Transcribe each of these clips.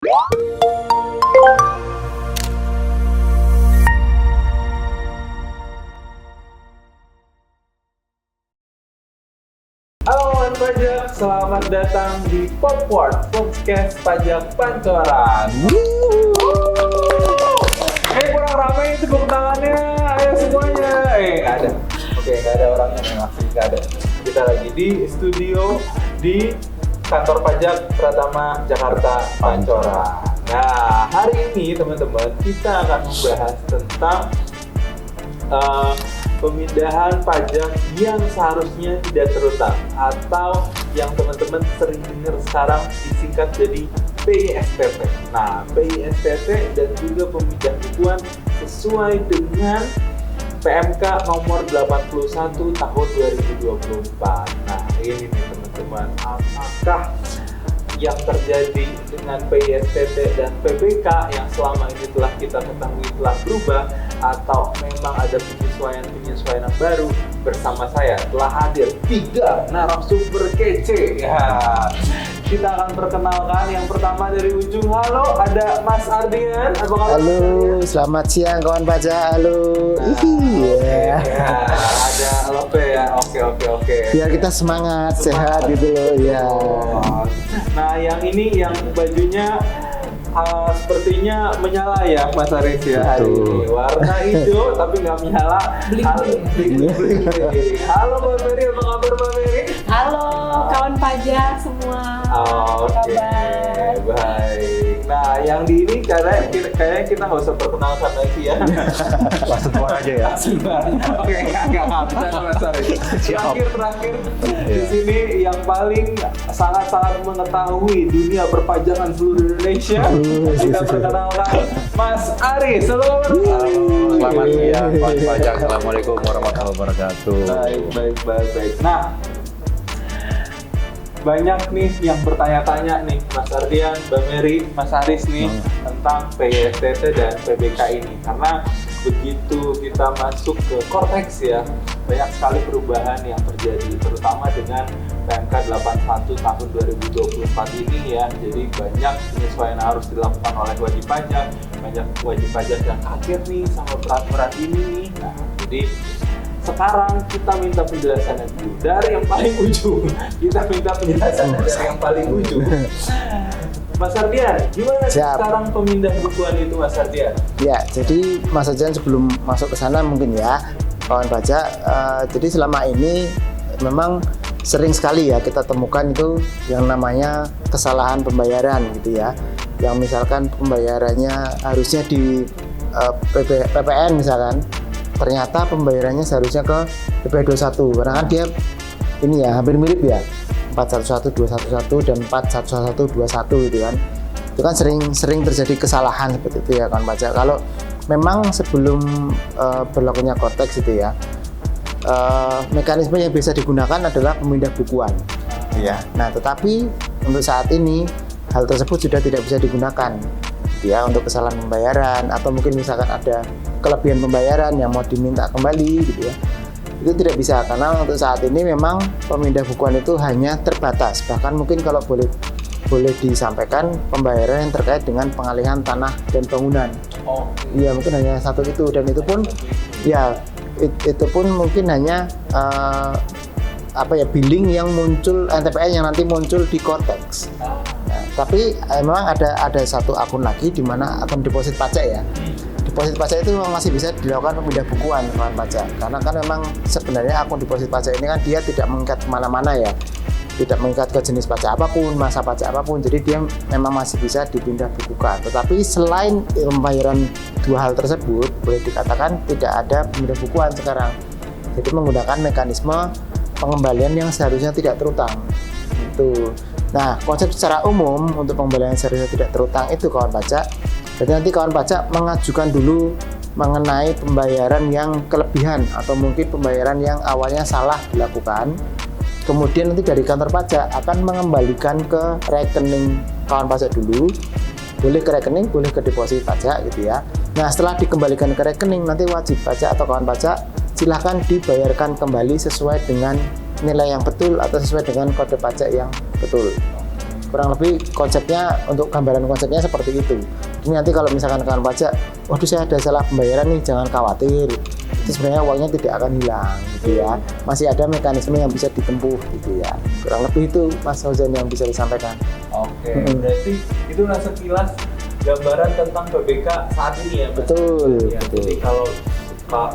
Halo kawan pajak, selamat datang di Popword, podcast pajak pancoran. Kurang ramai tepuk tangannya, ayo semuanya. Nggak ada. Oke, nggak ada orangnya nih, masih nggak ada. Kita lagi di studio di kantor pajak Pratama Jakarta Pancoran. Nah, hari ini teman-teman kita akan membahas tentang pemindahan pajak yang seharusnya tidak terutang atau yang teman-teman sering dengar sekarang disingkat jadi PISPT. Nah, PISPT dan juga pemindahan bukuan sesuai dengan PMK nomor 81 tahun 2024. Nah, ini nih teman-teman, apakah yang terjadi dengan PISPT dan PPK yang selama ini telah kita ketahui telah berubah atau memang ada penyesuaian yang baru? Bersama saya telah hadir 3 narasumber kece. Ya, kita akan perkenalkan yang pertama dari ujung. Halo, ada Mas Ardian. Apa kabar? Halo, selamat siang kawan pajak. Halo. Ya, ada Lope ya. Oke. Biar kita semangat, sehat gitu loh ya. Nah, yang ini yang bajunya sepertinya menyala ya Mas Aris ya hari ini. Warna hijau tapi nggak menyala. Bling. Halo Mbak Mary, apa kabar Mbak Mary? Halo kawan pajak semua. Oke, baik. Nah, yang di ini kayaknya kita nggak usah perkenalkan lagi ya. Langsung keluar aja ya. Oke, nggak bisa Mas Aris. Terakhir di sini yang paling sangat mengetahui dunia perpajakan seluruh Indonesia. Kita perkenalkan Mas Aris. Halo. Selamat siang kawan pajak. Assalamualaikum warahmatullahi wabarakatuh. Baik. Nah, banyak nih yang bertanya-tanya nih Mas Ardian, Mbak Mary, Mas Aris nih tentang PISPT dan PBK ini, karena begitu kita masuk ke Cortex ya, banyak sekali perubahan yang terjadi, terutama dengan PMK 81 tahun 2024 ini ya. Jadi banyak penyesuaian yang harus dilakukan oleh wajib pajak, banyak wajib pajak yang kaget nih sama peraturan ini nih. Nah, jadi sekarang kita minta penjelasannya dulu dari yang paling ujung. Dari yang paling ujung. Mas Ardian, gimana sekarang pemindah bukuan itu Mas Ardian? Ya, jadi Mas Ardian sebelum masuk ke sana mungkin ya kawan pajak. Jadi selama ini memang sering sekali ya kita temukan itu yang namanya kesalahan pembayaran gitu ya. Yang misalkan pembayarannya harusnya di PPN misalkan, ternyata pembayarannya seharusnya ke PP 21 karena kan dia ini ya hampir mirip ya, 411 211 dan 411 21 gitu kan. Itu kan sering terjadi kesalahan seperti itu ya kawan pajak. Kalau memang sebelum berlakunya Cortex itu ya, mekanisme yang bisa digunakan adalah pemindah bukuan ya. Nah, tetapi untuk saat ini hal tersebut sudah tidak bisa digunakan ya untuk kesalahan pembayaran, atau mungkin misalkan ada kelebihan pembayaran yang mau diminta kembali gitu ya, itu tidak bisa karena untuk saat ini memang pemindah bukuan itu hanya terbatas. Bahkan mungkin kalau boleh disampaikan pembayaran yang terkait dengan pengalihan tanah dan bangunan. Iya, mungkin hanya satu itu, dan itu pun ya itu pun mungkin hanya billing yang muncul NTPN yang nanti muncul di Cortex. Tapi memang ada satu akun lagi di mana akun deposit pajak ya. Deposit pajak itu memang masih bisa dilakukan pemindah bukuan kawan pajak, karena kan memang sebenarnya akun deposit pajak ini kan dia tidak mengikat kemana-mana ya, tidak mengikat ke jenis pajak apapun, masa pajak apapun, jadi dia memang masih bisa dipindah bukukan. Tetapi selain pembayaran dua hal tersebut, boleh dikatakan tidak ada pemindah bukuan sekarang. Jadi menggunakan mekanisme pengembalian yang seharusnya tidak terutang. Itu. Nah, konsep secara umum untuk pengembalian yang seharusnya tidak terutang itu kawan pajak, jadi nanti kawan pajak mengajukan dulu mengenai pembayaran yang kelebihan atau mungkin pembayaran yang awalnya salah dilakukan. Kemudian nanti dari kantor pajak akan mengembalikan ke rekening kawan pajak dulu, boleh ke rekening, boleh ke deposit pajak gitu ya. Nah, setelah dikembalikan ke rekening, nanti wajib pajak atau kawan pajak silahkan dibayarkan kembali sesuai dengan nilai yang betul atau sesuai dengan kode pajak yang betul. kurang lebih konsepnya untuk gambaran konsepnya seperti itu. Ini nanti kalau misalkan kawan pajak, waduh saya ada salah pembayaran nih, jangan khawatir. Itu sebenarnya uangnya tidak akan hilang gitu ya. Masih ada mekanisme yang bisa ditempuh gitu ya. Kurang lebih itu Mas Fauzan yang bisa disampaikan. Oke, berarti itulah sekilas gambaran tentang PBK saat ini ya, Mas? Betul, Ya, betul. jadi kalau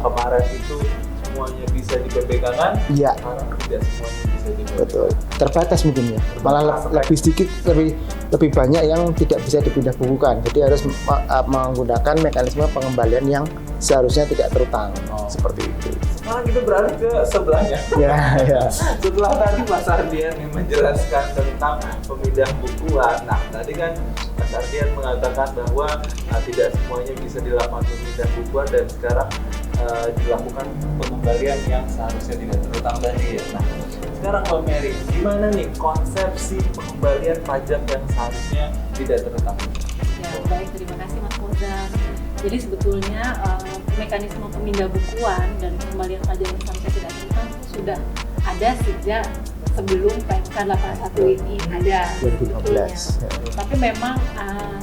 kemarin itu semuanya bisa di PBK kan? Iya. Sekarang tidak semuanya bisa di PBK. Betul. Terbatas mungkin ya. Malah lebih sedikit, lebih banyak yang tidak bisa dipindah bukukan. Jadi harus menggunakan mekanisme pengembalian yang seharusnya tidak terutang. Oh. Seperti itu. Sekarang kita beralih ke sebelahnya. Ya, ya. Setelah tadi Mas Ardian yang menjelaskan tentang pemindah bukuan, nah tadi kan Mas Ardian mengatakan bahwa tidak semuanya bisa dilakukan pemindah bukuan dan sekarang dilakukan pengembalian yang seharusnya tidak terutang tadi ya. Nah, sekarang Mbak Mary, gimana nih konsepsi pengembalian pajak yang seharusnya tidak terutang? Ya, baik, terima kasih Mas Fauzan. Jadi sebetulnya mekanisme pemindah bukuan dan pengembalian pajak yang seharusnya tidak terutang itu sudah ada sejak sebelum PMK 81 ini ada 2015. sebetulnya. Tapi memang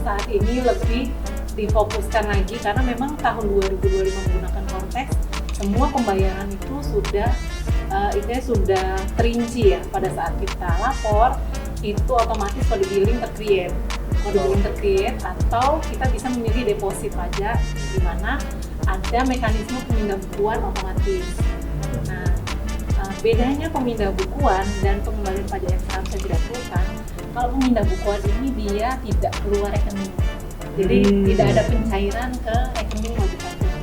saat ini lebih difokuskan lagi karena memang tahun 2025 menggunakan Cortex, semua pembayaran itu sudah sudah terinci ya. Pada saat kita lapor itu otomatis kode billing tercreate. Kode billing tercreate atau kita bisa memilih deposit pajak di mana ada mekanisme pemindah bukuan otomatis. Nah, bedanya pemindah bukuan dan pengembalian pajak yang seharusnya tidak terutang, kalau pemindah bukuan ini dia tidak keluar rekening. Jadi tidak ada pencairan ke rekening wajib pajak.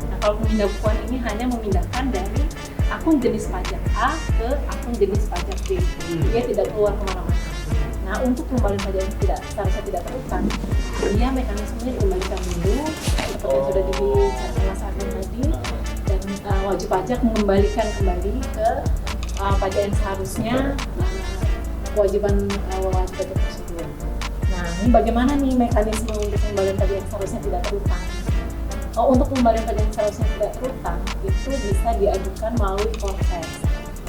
Nah, kalau pemindah bukuan ini hanya memindahkan dari akun jenis pajak A ke akun jenis pajak B. Dia tidak keluar kemana-mana. Nah, untuk pengembalian pajak yang seharusnya tidak terutang, dia mekanismenya dikembalikan dulu seperti yang sudah dibicarakan Mas Ardian tadi, dan wajib pajak mengembalikan kembali ke pajak yang seharusnya kewajiban wajib pajak tersebut. Nah, ini bagaimana nih mekanisme untuk pengembalian pajak yang seharusnya tidak terutang? Untuk pengembalian pajak yang seharusnya tidak terutang itu bisa diajukan melalui Cortex.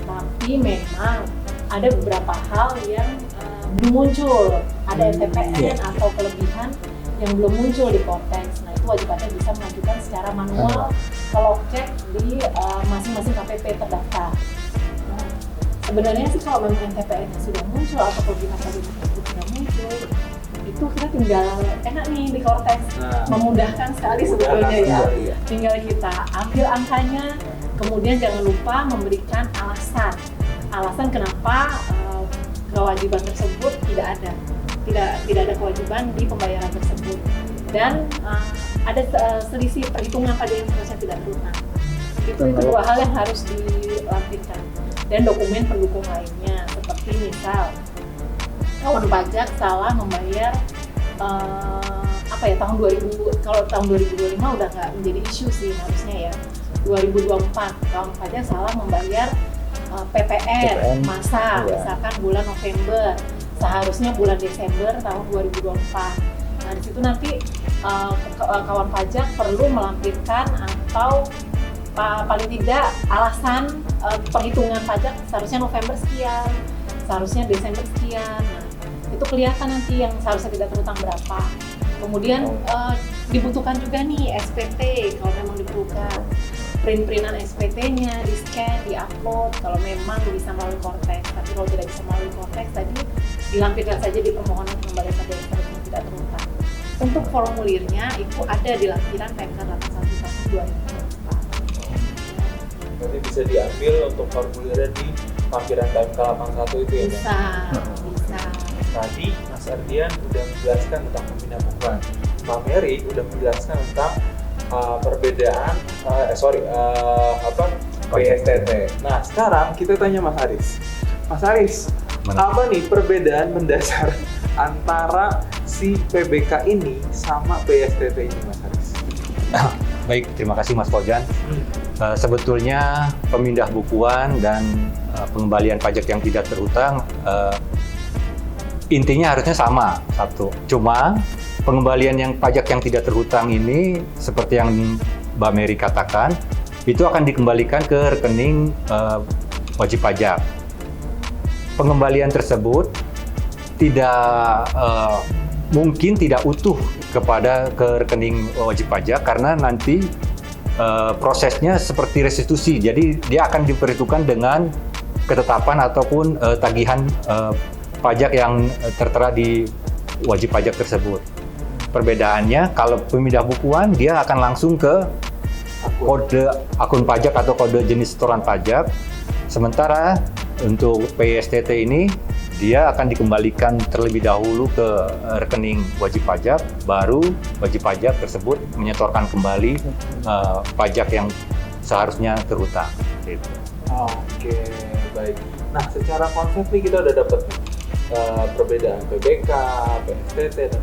Tapi memang ada beberapa hal yang belum muncul, ada STPN atau kelebihan yang belum muncul di Cortex. Nah, itu wajib pajak bisa mengajukan secara manual kalau cek di masing-masing KPP terdaftar. Nah, sebenarnya sih kalau memang STPN sudah muncul atau kelebihan tadi tersebut sudah muncul, itu kita tinggal enak nih di Cortex, memudahkan sekali sebetulnya ya. Tinggal kita ambil angkanya, kemudian jangan lupa memberikan alasan kenapa kewajiban tersebut tidak ada kewajiban di pembayaran tersebut, dan ada selisih perhitungan pajak yang seharusnya tidak terutang. Itu dua hal yang harus dilampirkan, dan dokumen pendukung lainnya seperti misal kawan pajak salah membayar tahun 2000, kalau tahun 2025 udah nggak menjadi isu sih harusnya ya. 2024 kawan pajak salah membayar PPN masa misalkan bulan November, seharusnya bulan Desember tahun 2024. Nah, di situ nanti kawan pajak perlu melampirkan atau paling tidak alasan perhitungan pajak seharusnya November sekian, seharusnya Desember sekian. Nah, itu kelihatan nanti yang seharusnya tidak terutang berapa. Kemudian dibutuhkan juga nih SPT kalau memang diperlukan. Print-printan SPT-nya, di-scan, di-upload kalau memang bisa melalui Cortex. Tapi kalau tidak bisa melalui Cortex, tadi dilampirkan saja di permohonan pengembalian pajak yang seharusnya tidak terutang. Untuk formulirnya itu ada di lampiran PMK 81 tahun 2024. Berarti bisa diambil untuk formulirnya di lampiran PMK 81 itu ya? Bisa. Tadi Mas Ardian udah menjelaskan tentang pemindah bukuan. Mbak Mary udah menjelaskan tentang perbedaan PSTT. Nah, sekarang kita tanya Mas Aris. Mas Aris, apa nih perbedaan mendasar antara si PBK ini sama PSTT ini, Mas Aris? Baik, terima kasih Mas Fauzan. Sebetulnya pemindah bukuan dan pengembalian pajak yang tidak terutang intinya harusnya sama, satu. Cuma pengembalian yang pajak yang tidak terhutang ini seperti yang Mbak Mary katakan, itu akan dikembalikan ke rekening wajib pajak. Pengembalian tersebut tidak mungkin tidak utuh ke rekening wajib pajak karena nanti prosesnya seperti restitusi. Jadi dia akan diperhitungkan dengan ketetapan ataupun tagihan pajak yang tertera di wajib pajak tersebut. Perbedaannya kalau pemindah bukuan dia akan langsung ke kode akun pajak atau kode jenis setoran pajak. Sementara untuk PISTT ini dia akan dikembalikan terlebih dahulu ke rekening wajib pajak, baru wajib pajak tersebut menyetorkan kembali pajak yang seharusnya terhutang. Gitu. Oke, baik. Nah, secara konsep nih kita udah dapat perbedaan PBK, PSTT, dan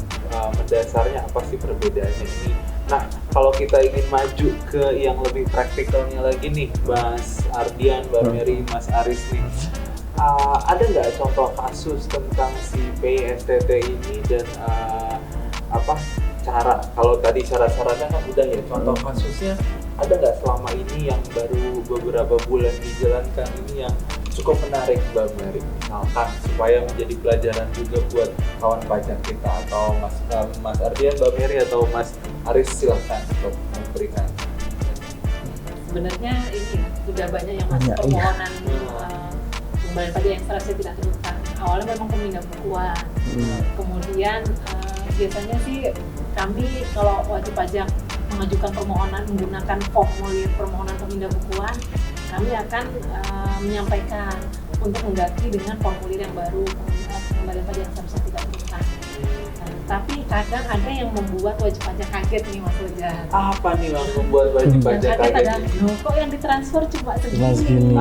mendasarnya apa sih perbedaannya ini. Nah, kalau kita ingin maju ke yang lebih praktikalnya lagi nih, Mas Ardian, Mbak Mary, Mas Aris nih, ada nggak contoh kasus tentang si PISTT ini dan cara, kalau tadi syarat-syaratnya kan udah ya, contoh kasusnya ada nggak selama ini yang baru beberapa bulan dijalankan ini yang cukup menarik, Mbak Mary, misalkan supaya menjadi pelajaran juga buat kawan pajak kita, atau Mas Ardian, Mbak Mary, atau Mas Aris, silahkan untuk memberikan. Sebenarnya ini ya, sudah banyak yang masuk permohonan pengembalian pajak yang seharusnya tidak terhutang. Awalnya memang pemindah bukuan, kemudian biasanya sih kami kalau wajib pajak mengajukan permohonan menggunakan formulir permohonan pemindah bukuan, kami akan menyampaikan untuk mengganti dengan formulir yang baru pengembalian pajak yang seharusnya tidak terhutang. Tapi kadang ada yang membuat wajib pajak kaget nih, Mas Ojan. Apa nih yang membuat wajib pajak kaget? kaget? Ada, loh, kok yang ditransfer cuma segini?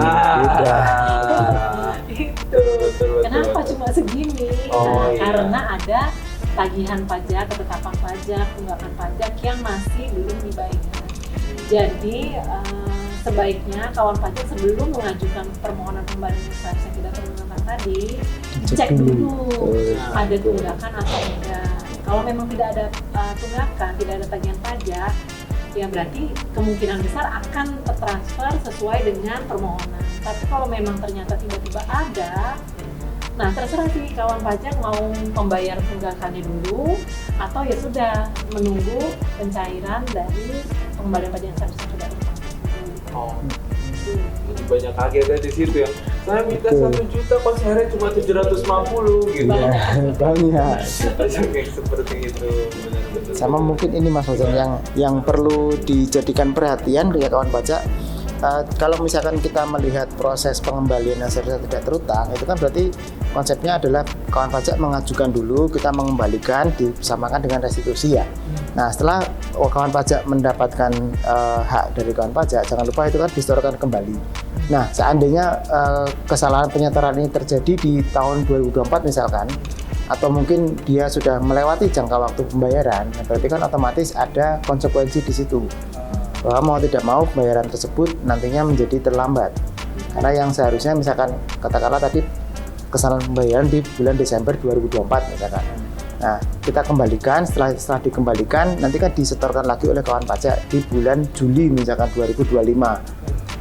Itu. Betul. Kenapa cuma segini? Iya. Karena ada tagihan pajak, ketetapan pajak, tunggakan pajak yang masih belum dibayar. Jadi sebaiknya kawan pajak sebelum mengajukan permohonan pengembalian yang seharusnya tidak terhutang tadi, cek dulu ada tunggakan atau enggak. Kalau memang tidak ada tunggakan, tidak ada tagihan pajak, ya berarti kemungkinan besar akan tertransfer sesuai dengan permohonan. Tapi kalau memang ternyata tiba-tiba ada, nah terserah sih kawan pajak mau membayar tunggakannya dulu atau ya sudah menunggu pencairan dari pengembalian pajak yang seharusnya sudah terhutang. Jadi banyak kagetnya di situ ya. Saya minta 1 juta kok saya cuma 750 gitu. Banyak. Yang seperti itu, benar-benar. Sama mungkin ini Mas Ojan yang perlu dijadikan perhatian dari kawan pajak. Kalau misalkan kita melihat proses pengembalian yang seharusnya tidak terhutang, itu kan berarti konsepnya adalah kawan pajak mengajukan dulu, kita mengembalikan, disamakan dengan restitusi ya. Nah, setelah kawan pajak mendapatkan hak dari kawan pajak, jangan lupa itu kan disetorkan kembali. Nah, seandainya kesalahan penyetoran ini terjadi di tahun 2024 misalkan, atau mungkin dia sudah melewati jangka waktu pembayaran, berarti kan otomatis ada konsekuensi di situ. Bahwa mau tidak mau pembayaran tersebut nantinya menjadi terlambat. Karena yang seharusnya misalkan katakanlah tadi kesalahan pembayaran di bulan Desember 2024 misalkan. Nah, kita kembalikan, setelah dikembalikan nanti kan disetorkan lagi oleh kawan pajak di bulan Juli misalkan 2025.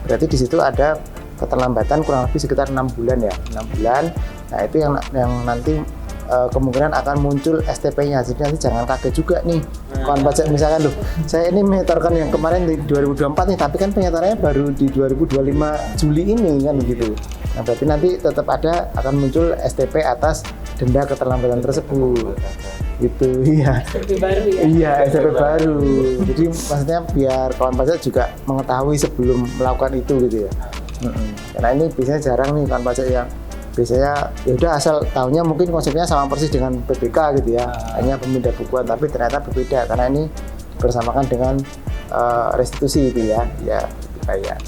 Berarti di situ ada keterlambatan kurang lebih sekitar 6 bulan ya, 6 bulan. Nah, itu yang nanti kemungkinan akan muncul STP-nya. Jadi nanti jangan kaget juga nih kawan pajak misalkan loh, saya ini menyetorkan yang kemarin di 2024 nih, tapi kan penyetorannya baru di 2025 Juli ini kan begitu. Nah, berarti nanti tetap akan muncul STP atas denda keterlambatan tersebut. Gitu, iya. STP baru ya? Iya, STP baru. Jadi maksudnya biar kawan pajak juga mengetahui sebelum melakukan itu gitu ya. Karena ini biasanya jarang nih kawan pajak yang biasanya ya udah asal tahunya mungkin konsepnya sama persis dengan PBK gitu ya, hanya pemindah bukuan, tapi ternyata berbeda karena ini bersamakan dengan restitusi itu ya kayak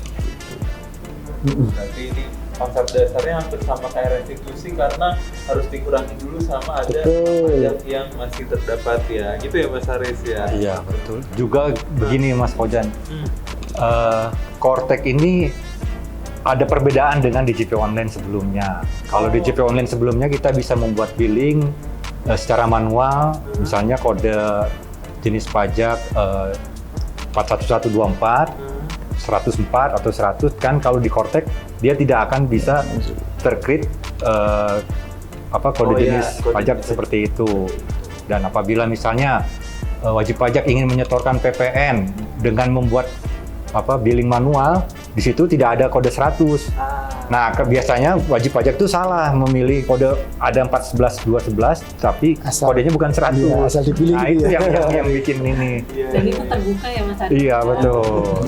Berarti ini konsep dasarnya hampir sama kayak restitusi karena harus dikurangi dulu sama ada pajak yang masih terdapat ya, gitu ya Mas Aris ya. Iya betul. Juga begini Mas Ojan, Kortek ini ada perbedaan dengan DJP online sebelumnya. Kalau DJP online sebelumnya kita bisa membuat billing secara manual, misalnya kode jenis pajak 41124, 104 atau 100 kan. Kalau di Kortek dia tidak akan bisa terkrit kode jenis kode pajak jenis. seperti itu. Dan apabila misalnya wajib pajak ingin menyetorkan PPN dengan membuat billing manual, di situ tidak ada kode 100. Nah, biasanya wajib pajak itu salah memilih kode, ada 141211 tapi kodenya bukan 100. Iya, asal dipilih Nah, gitu itu ya. yang bikin ini. Dan itu terbuka ya Mas Adi? Iya, betul.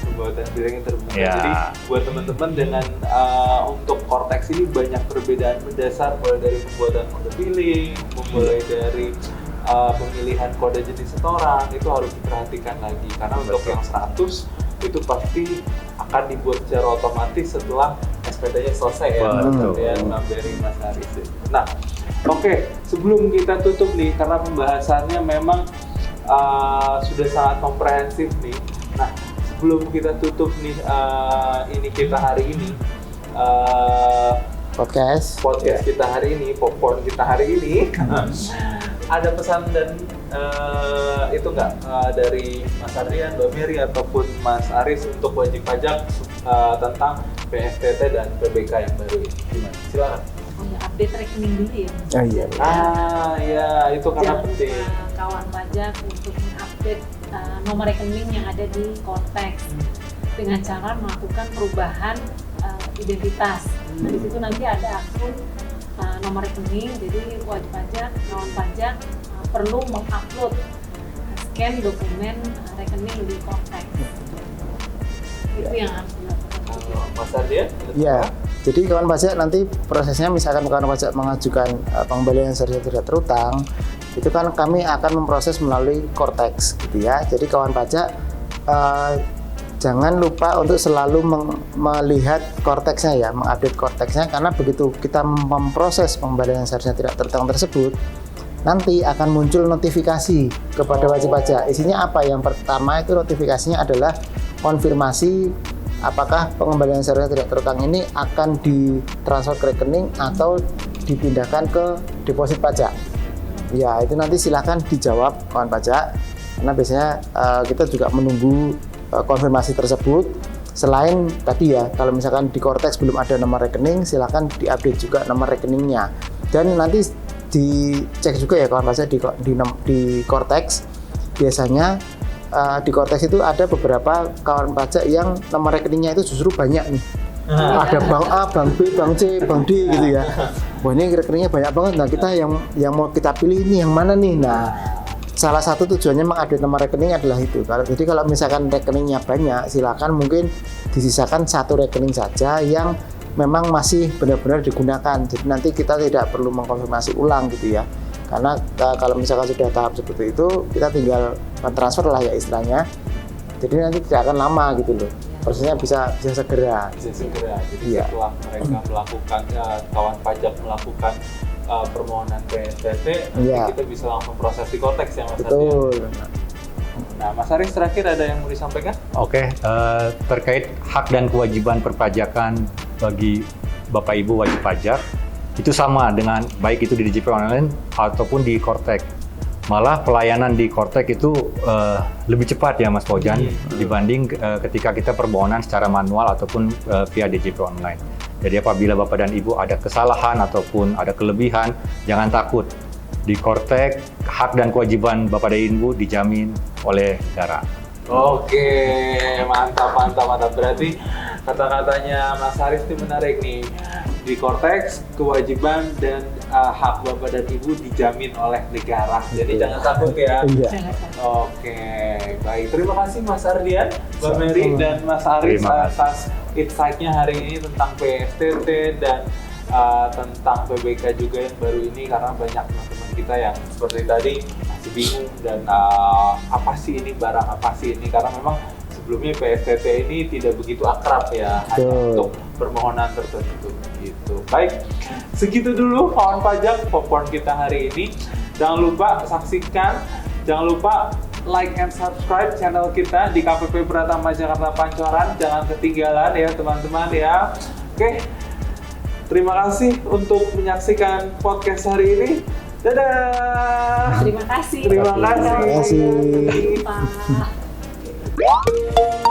Pembuatan billing yang terbuka. Ya. Jadi buat teman-teman dengan untuk Cortex ini banyak perbedaan mendasar, mulai dari pembuatan kode billing, mulai dari pemilihan kode jenis setoran, itu harus diperhatikan lagi karena untuk yang 100 itu pasti akan dibuat secara otomatis setelah SPT-nya selesai ya, Betul. ya Mbak Berry, Mas Haris. Nah, oke, sebelum kita tutup nih, karena pembahasannya memang sudah sangat komprehensif nih. Nah, sebelum kita tutup nih ini kita hari ini, Podcast. kita hari ini, popcorn kita hari ini, ada pesan dan itu nggak dari Mas Adrian, Mbak Mary ataupun Mas Aris untuk wajib pajak tentang PSTT dan PBK yang baru ini? Gimana? Silakan. Oh ya, update rekening dulu ya Mas. Oh iya. Ya itu karena Jangan penting. lupa kawan pajak untuk mengupdate nomor rekening yang ada di Cortex dengan cara melakukan perubahan identitas. Nah, di situ nanti ada akun nomor rekening, jadi wajib pajak, kawan pajak perlu mengupload scan dokumen rekening di Cortex. Itu yang harus dilakukan. Kalau Mas Adrian? Iya. Jadi kawan pajak nanti prosesnya misalkan kawan pajak mengajukan pengembalian seharusnya tidak terutang, itu kan kami akan memproses melalui Cortex gitu ya. Jadi kawan pajak jangan lupa untuk selalu melihat Cortex-nya ya, mengupdate Cortex-nya, karena begitu kita memproses pengembalian seharusnya tidak terutang tersebut, nanti akan muncul notifikasi kepada wajib pajak. Isinya apa? Yang pertama itu notifikasinya adalah konfirmasi apakah pengembalian seharusnya tidak terutang ini akan ditransfer ke rekening atau dipindahkan ke deposit pajak. Ya, itu nanti silakan dijawab kawan pajak, karena biasanya kita juga menunggu konfirmasi tersebut. Selain tadi ya, kalau misalkan di Cortex belum ada nomor rekening, silakan diupdate juga nomor rekeningnya. Dan nanti dicek juga ya kawan pajak di Cortex. Biasanya di Cortex itu ada beberapa kawan pajak yang nomor rekeningnya itu justru banyak nih. Ada bank A, bank B, bank C, bank D gitu ya. Wah, ini rekeningnya banyak banget. Nah, kita yang mau kita pilih ini yang mana nih? Nah, salah satu tujuannya mengupdate nomor rekening adalah itu. Jadi kalau misalkan rekeningnya banyak, silakan mungkin disisakan satu rekening saja yang memang masih benar-benar digunakan. Jadi nanti kita tidak perlu mengkonfirmasi ulang gitu ya. Karena kalau misalkan sudah tahap seperti itu, kita tinggal transfer lah ya istilahnya. Jadi nanti tidak akan lama gitu loh. Prosesnya bisa segera. Bisa segera. Jadi Iya. setelah mereka melakukan kawan pajak melakukan permohonan PSTT, Iya. kita bisa langsung proses di Cortex ya Mas Betul. Adrian. Nah, Mas Aris terakhir ada yang mau disampaikan? Oke, terkait hak dan kewajiban perpajakan bagi Bapak Ibu wajib pajak, itu sama dengan baik itu di DJP Online ataupun di Cortex. Malah pelayanan di Cortex itu lebih cepat ya Mas Fauzan dibanding ketika kita permohonan secara manual ataupun via DJP Online. Jadi apabila Bapak dan Ibu ada kesalahan ataupun ada kelebihan, jangan takut. Di Cortex, hak dan kewajiban Bapak dan Ibu dijamin oleh negara. Oke, mantap. Berarti kata-katanya Mas Haris itu menarik nih. Di Cortex, kewajiban dan hak Bapak dan Ibu dijamin oleh negara. Jadi jangan takut ya. Iya. Oke, baik. Terima kasih Mas Ardian, Mbak Mary, dan Mas Aris Terima kasih. atas insight-nya hari ini tentang PSTT dan tentang PBK juga yang baru ini, karena banyak teman-teman kita yang seperti tadi masih bingung dan apa sih ini, barang apa sih ini, karena memang sebelumnya PSTT ini tidak begitu akrab ya, hanya Betul. untuk permohonan tertentu gitu. Baik, segitu dulu kawan pajak popcorn kita hari ini. Jangan lupa saksikan, jangan lupa like and subscribe channel kita di KPP Pratama Jakarta Pancoran. Jangan ketinggalan ya teman-teman ya. Oke, terima kasih untuk menyaksikan podcast hari ini. Dadah. Terima kasih. Terima kasih. Terima kasih. Sampai jumpa.